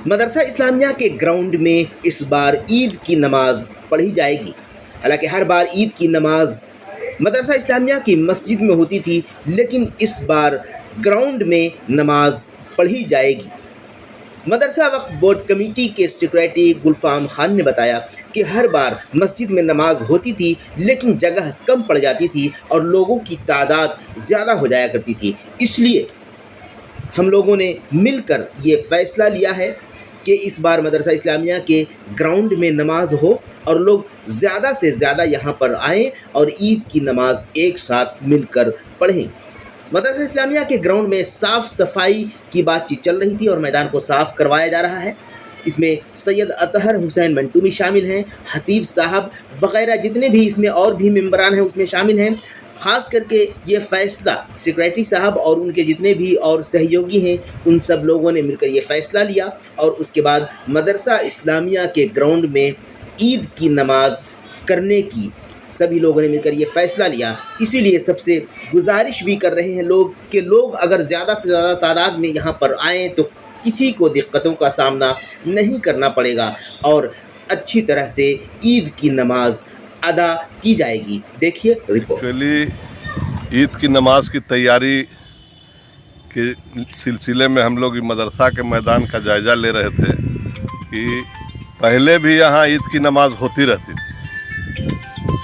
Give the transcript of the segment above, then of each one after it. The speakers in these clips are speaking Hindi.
मदरसा इस्लामिया के ग्राउंड में इस बार ईद की नमाज पढ़ी जाएगी। हालांकि हर बार ईद की नमाज मदरसा इस्लामिया की मस्जिद में होती थी, लेकिन इस बार ग्राउंड में नमाज पढ़ी जाएगी। मदरसा वक्फ बोर्ड कमेटी के सेक्रेटरी गुलफाम खान ने बताया कि हर बार मस्जिद में नमाज होती थी, लेकिन जगह कम पड़ जाती थी और लोगों की तादाद ज़्यादा हो जाया करती थी। इसलिए हम लोगों ने मिलकर ये फ़ैसला लिया है कि इस बार मदरसा इस्लामिया के ग्राउंड में नमाज हो और लोग ज़्यादा से ज़्यादा यहाँ पर आएँ और ईद की नमाज एक साथ मिलकर पढ़ें। मदरसा इस्लामिया के ग्राउंड में साफ़ सफाई की बातचीत चल रही थी और मैदान को साफ़ करवाया जा रहा है। इसमें सैयद अतहर हुसैन मंटू भी शामिल हैं, हसीब साहब वग़ैरह जितने भी इसमें और भी मेंबरान हैं उसमें शामिल हैं। ख़ास करके ये फ़ैसला सेक्रेटरी साहब और उनके जितने भी और सहयोगी हैं उन सब लोगों ने मिलकर ये फ़ैसला लिया और उसके बाद मदरसा इस्लामिया के ग्राउंड में ईद की नमाज करने की सभी लोगों ने मिलकर ये फ़ैसला लिया। इसीलिए सबसे गुजारिश भी कर रहे हैं लोग कि लोग अगर ज़्यादा से ज़्यादा तादाद में यहाँ पर आएँ तो किसी को दिक्कतों का सामना नहीं करना पड़ेगा और अच्छी तरह से ईद की नमाज अदा की जाएगी। देखिए रिपोर्ट। एक्चुअली ईद की नमाज की तैयारी के सिलसिले में हम लोग मदरसा के मैदान का जायज़ा ले रहे थे कि पहले भी यहाँ ईद की नमाज होती रहती थी,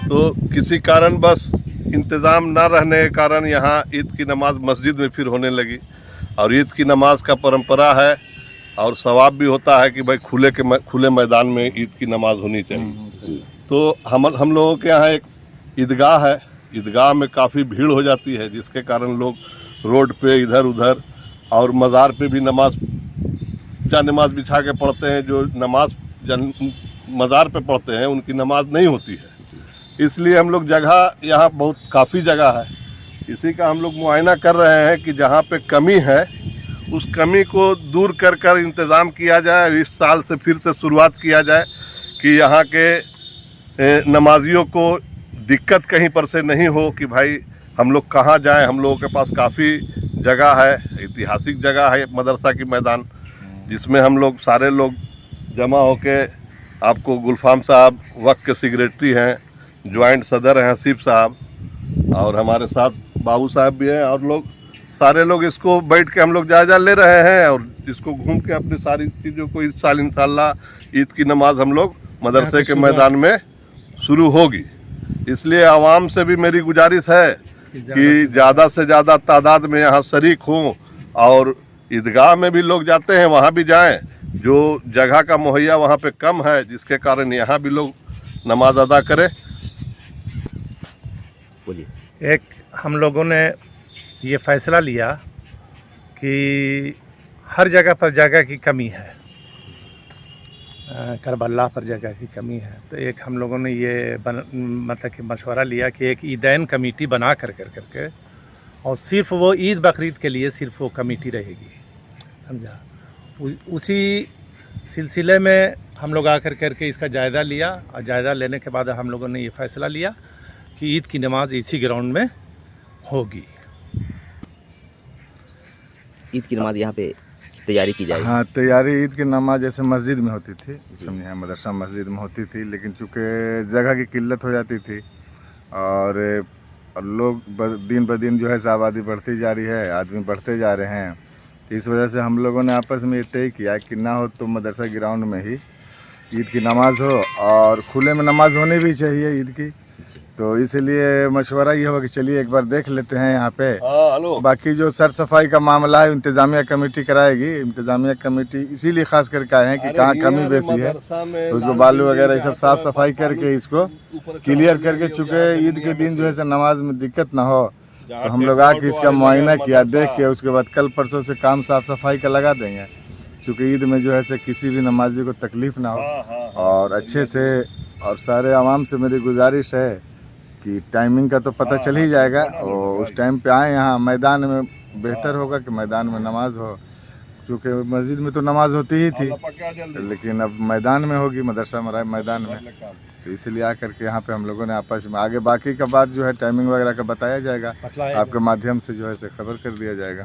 तो किसी कारण बस इंतज़ाम ना रहने के कारण यहाँ ईद की नमाज मस्जिद में फिर होने लगी। और ईद की नमाज का परंपरा है और सवाब भी होता है कि भाई खुले मैदान में ईद की नमाज होनी चाहिए। तो हम लोगों के यहाँ एक ईदगाह है, ईदगाह में काफ़ी भीड़ हो जाती है, जिसके कारण लोग रोड पे इधर उधर और मज़ार पे भी नमाज बिछा के पढ़ते हैं। जो नमाज मज़ार पे पढ़ते हैं उनकी नमाज नहीं होती है। इसलिए हम लोग जगह यहाँ बहुत काफ़ी जगह है, इसी का हम लोग मुआयना कर रहे हैं कि जहाँ पे कमी है उस कमी को दूर कर इंतज़ाम किया जाए। इस साल से फिर से शुरुआत किया जाए कि यहाँ के नमाजियों को दिक्कत कहीं पर से नहीं हो कि भाई हम लोग कहाँ जाएं। हम लोगों के पास काफ़ी जगह है, ऐतिहासिक जगह है मदरसा की मैदान, जिसमें हम लोग सारे लोग जमा होके, आपको गुलफाम साहब वक्त के सेक्रेटरी हैं, ज्वाइंट सदर हैं हसीब साहब, और हमारे साथ बाबू साहब भी हैं, और लोग सारे लोग इसको बैठ के हम लोग जायज़ा ले रहे हैं और इसको घूम के अपनी सारी चीज़ों को इस साल इंशाल्लाह ईद की नमाज हम लोग मदरसे के मैदान में शुरू होगी। इसलिए आवाम से भी मेरी गुजारिश है कि ज़्यादा से ज़्यादा तादाद में यहाँ शरीक हों और ईदगाह में भी लोग जाते हैं वहाँ भी जाएं। जो जगह का मुहैया वहाँ पे कम है, जिसके कारण यहाँ भी लोग नमाज अदा करें। बोलिए। एक हम लोगों ने ये फ़ैसला लिया कि हर जगह पर जगह की कमी है, करबला पर जगह की कमी है, तो एक हम लोगों ने ये मतलब कि मशवरा लिया कि एक ईदैन कमेटी बना करके और सिर्फ वो ईद बकरीद के लिए सिर्फ वो कमेटी रहेगी, समझा। उसी सिलसिले में हम लोग आकर करके इसका जायज़ा लिया और जायज़ा लेने के बाद हम लोगों ने ये फ़ैसला लिया कि ईद की नमाज इसी ग्राउंड में होगी। ईद की नमाज यहाँ पे तैयारी की जाएगी। हाँ, तैयारी ईद की नमाज जैसे मस्जिद में होती थी, समझे, यहाँ मदरसा मस्जिद में होती थी, लेकिन चूँकि जगह की किल्लत हो जाती थी और लोग दिन ब दिन जो है आबादी बढ़ती जा रही है, आदमी बढ़ते जा रहे हैं, तो इस वजह से हम लोगों ने आपस में ये तय किया कि ना हो तो मदरसा ग्राउंड में ही ईद की नमाज हो और खुले में नमाज होनी भी चाहिए ईद की। तो इसलिए मशवरा ये होगा कि चलिए एक बार देख लेते हैं यहाँ पे। बाकी जो सर सफाई का मामला है इंतज़ामिया कमेटी कराएगी। इंतज़ामिया कमेटी इसीलिए खास करके आए हैं कि कहाँ कमी बेसी है तो उसको बालू वगैरह ये सब साफ़ सफाई करके इसको क्लियर करके, चूँकि ईद के दिन जो है नमाज में दिक्कत ना हो, तो हम लोग आके इसका मुआयना किया, देख के उसके बाद कल परसों से काम साफ़ सफाई का लगा देंगे, चूँकि ईद में जो है किसी भी नमाजी को तकलीफ़ ना हो और अच्छे से। और सारे आवाम से मेरी गुजारिश है कि टाइमिंग का तो पता चल ही जाएगा और उस टाइम पे आए यहाँ मैदान में, बेहतर होगा कि मैदान में नमाज हो, क्योंकि मस्जिद में तो नमाज होती ही थी लेकिन अब मैदान में होगी, मदरसा मैदान में, तो इसलिए आकर के यहाँ पे हम लोगों ने आपस में आगे बाकी का बात जो है टाइमिंग वगैरह का बताया जाएगा, आपके माध्यम से जो है खबर कर दिया जाएगा।